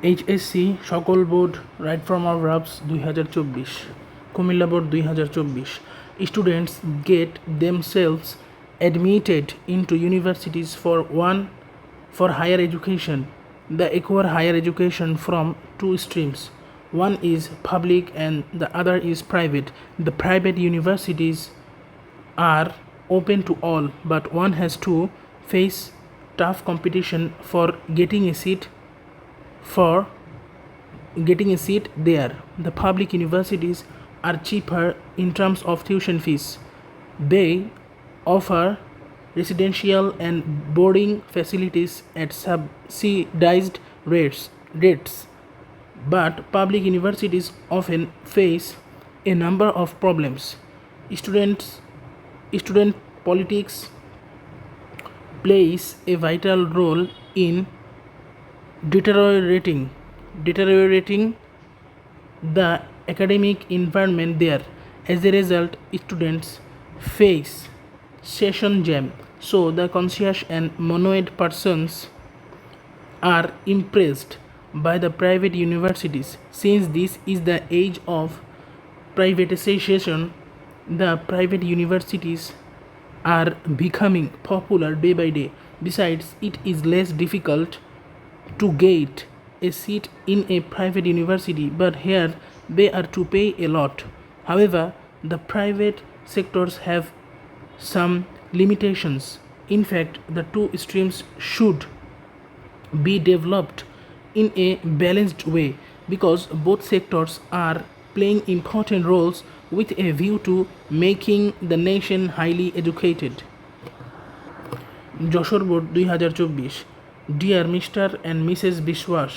HSC সকল board right from our verbs 2024 Comilla board 2024 students get themselves admitted into universities for higher education. They acquire higher education from two streams. One is public and the other is private. The private universities are open to all, but one has to face tough competition for getting a seat there. The public universities are cheaper in terms of tuition fees. They offer residential and boarding facilities at subsidized rates. But public universities often face a number of problems. Student politics plays a vital role in deteriorating the academic environment there. As a result, students face session jam, so the conscious and monoid persons are impressed by the private universities. Since this is the age of privatization, the private universities are becoming popular day by day. Besides, it is less difficult to get a seat in a private university, but here they are to pay a lot. However, the private sectors have some limitations. In fact, the two streams should be developed in a balanced way because both sectors are playing important roles with a view to making the nation highly educated. Jashore Board 2024. Dear Mr. and Mrs. Bishwas,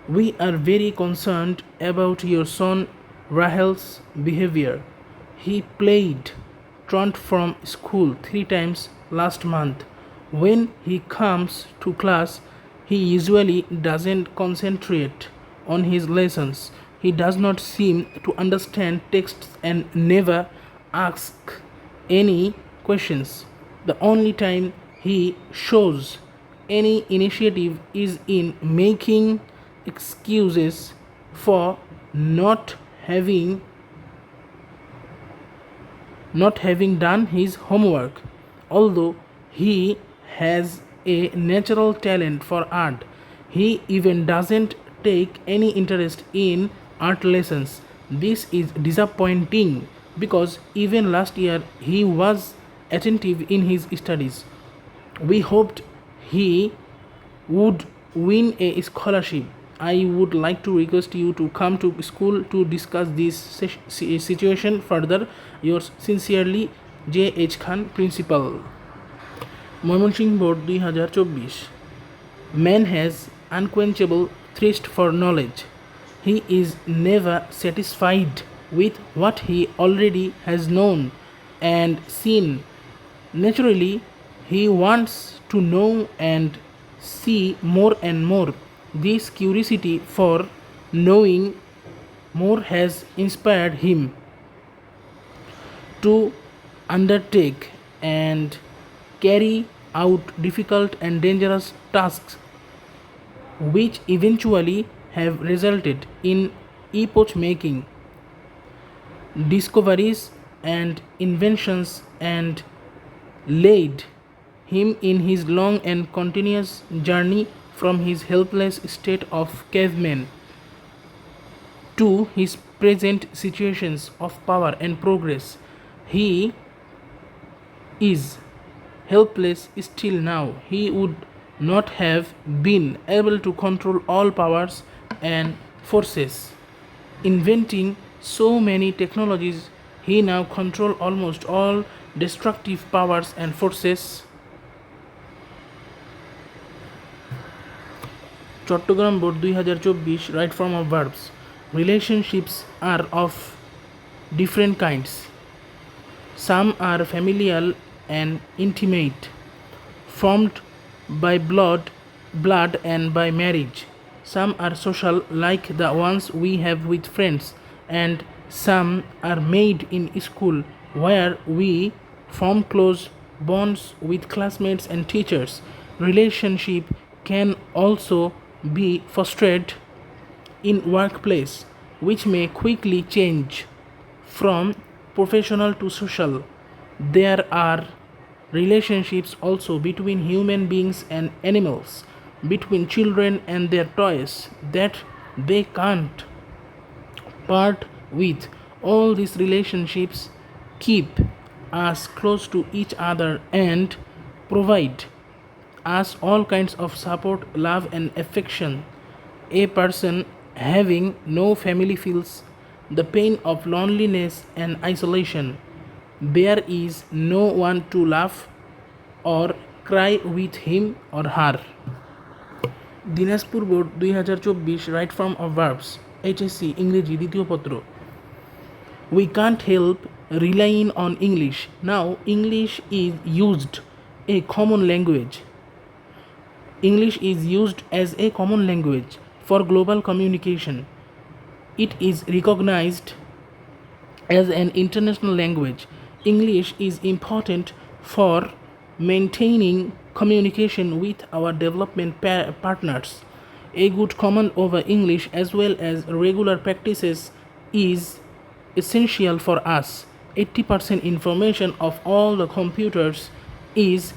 we are very concerned about your son Rahel's behavior. He played truant from school 3 times last month. When he comes to class, he usually doesn't concentrate on his lessons. He does not seem to understand texts and never ask any questions. The only time he shows any initiative is in making excuses for not having done his homework. Although he has a natural talent for art, he even doesn't take any interest in art lessons. This is disappointing because even last year he was attentive in his studies. We hoped he would win a scholarship. I would like to request you to come to school to discuss this situation further. Yours sincerely, J.H. Khan, Principal. Mymensingh Board 2024. Man has unquenchable thirst for knowledge. He is never satisfied with what he already has known and seen. Naturally, he wants to know and see more and more. This curiosity for knowing more has inspired him to undertake and carry out difficult and dangerous tasks, which eventually have resulted in epoch-making discoveries and inventions and laid him in his long and continuous journey from his helpless state of caveman to his present situations of power and progress. He is helpless still now. He would not have been able to control all powers and forces. Inventing so many technologies, he now controls almost all destructive powers and forces. Chattogram Board 2024. Right form of verbs. Relationships are of different kinds. Some are familial and intimate, formed by blood and by marriage. Some are social, like the ones we have with friends, and some are made in school, where we form close bonds with classmates and teachers. Relationship can also be frustrated in workplace, which may quickly change from professional to social. There are relationships also between human beings and animals, between children and their toys that they can't part with. All these relationships keep us close to each other and provide us all kinds of support, love, and affection. A person having no family feels the pain of loneliness and isolation. There is no one to laugh or cry with him or her. Dinajpur board 2024 right form of verbs HSC ইংরেজি দ্বিতীয় পত্র We can't help relying on English. Now English is used a common language. English is used as a common language for global communication. It is recognized as an international language. English is important for maintaining communication with our development partners. A good command over English as well as regular practices is essential for us. 80% information of all the computers is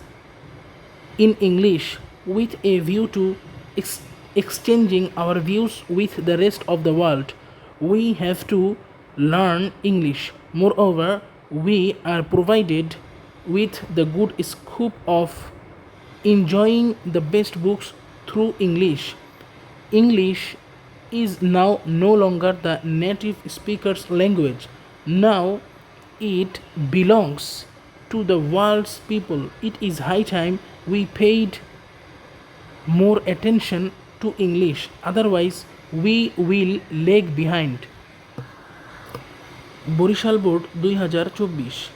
in English with a view to exchanging our views with the rest of the world. We have to learn English. Moreover, we are provided with the good scope of enjoying the best books through English. English is now no longer the native speaker's language. Now it belongs to the world's people. It is high time we paid more attention to English, otherwise we will lag behind. Barishal Board 2024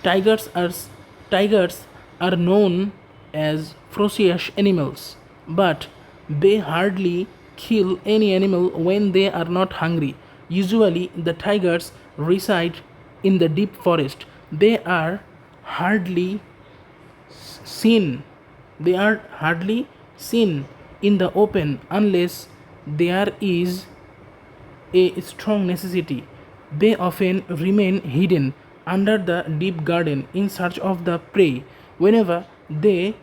Tigers are known as ferocious animals, but they hardly kill any animal when they are not hungry. Usually the tigers reside in the deep forest. They are hardly seen in the open unless there is a strong necessity. They often remain hidden under the deep garden in search of the prey. Whenever they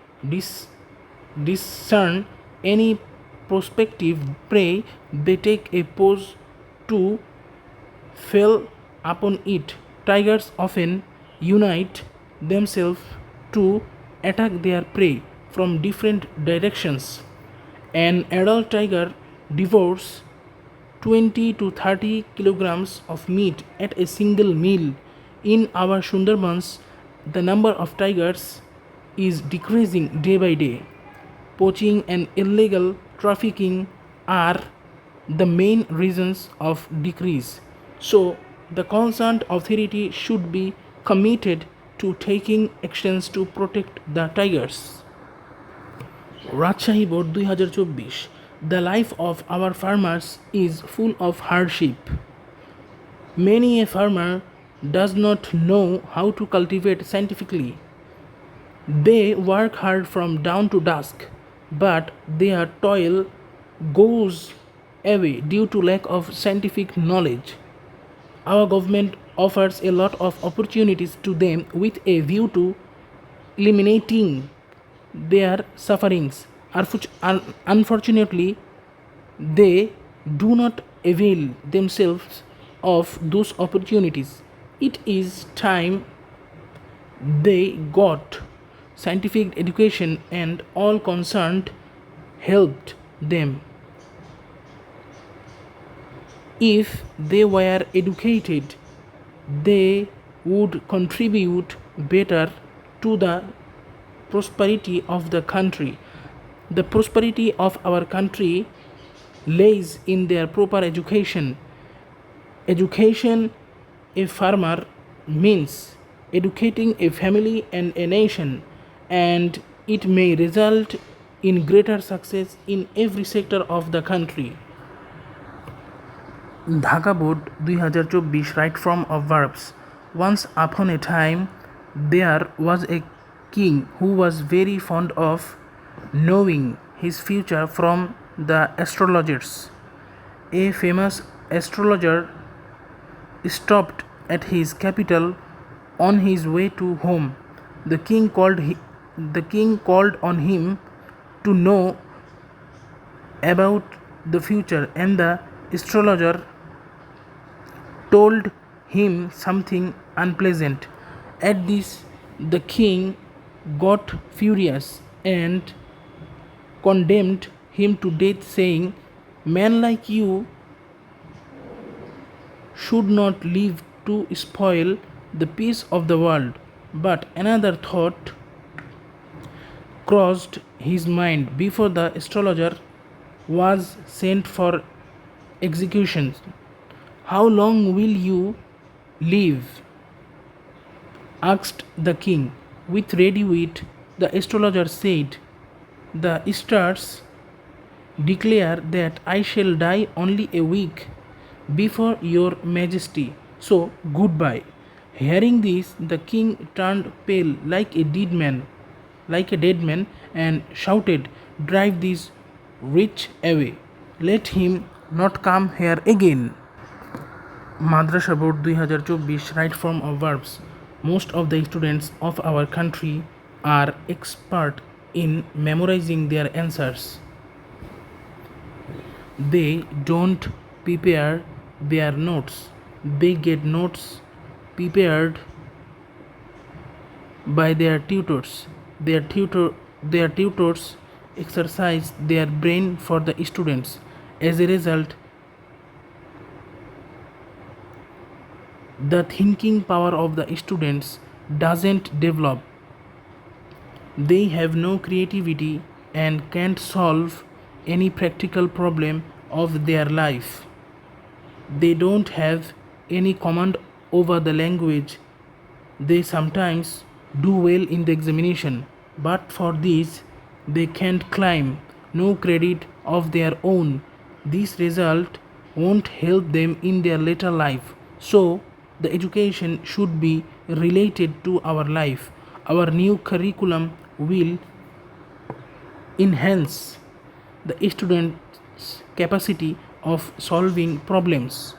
discern any prospective prey, they take a pose to fell upon it. Tigers often unite themselves to attack their prey from different directions. An adult tiger devours 20 to 30 kilograms of meat at a single meal. In our Sundarbans, the number of tigers is decreasing day by day. Poaching and illegal trafficking are the main reasons of decrease. So, the concerned authority should be committed to taking actions to protect the tigers. Rajshahi Board 2024 The life of our farmers is full of hardship. Many a farmer does not know how to cultivate scientifically. They work hard from dawn to dusk, but their toil goes away due to lack of scientific knowledge. Our government offers a lot of opportunities to them with a view to eliminating their sufferings. Unfortunately, they do not avail themselves of those opportunities. It is time they got scientific education and all concerned helped them. If they were educated, they would contribute better to the prosperity of the country. The prosperity of our country lays in their proper education. Education a farmer means educating a family and a nation, and it may result in greater success in every sector of the country. Dhaka Board 2024 right form of verbs. Once upon a time there was a king who was very fond of knowing his future from the astrologers. A famous astrologer stopped at his capital on his way to home. The king called on him to know about the future, and the astrologer told him something unpleasant. At this, the king got furious and condemned him to death, saying, "Man like you should not live to spoil the peace of the world." But another thought crossed his mind before the astrologer was sent for execution. "How long will you live?" asked the king. With ready wit, the astrologer said, "The stars declare that I shall die only a week before your majesty. So goodbye." Hearing this, the king turned pale like a dead man, and shouted, "Drive this wretch away. Let him not come here again." Madrasa Board 2024 Right form of verbs. Most of the students of our country are expert in memorizing their answers. They don't prepare their notes. They get notes prepared by their tutors. Their tutors exercise their brain for the students. As a result, the thinking power of the students doesn't develop. They have no creativity and can't solve any practical problem of their life. They don't have any command over the language. They sometimes do well in the examination, but for this they can't claim no credit of their own. This result won't help them in their later life. So the education should be related to our life. Our new curriculum will enhance the students' capacity of solving problems.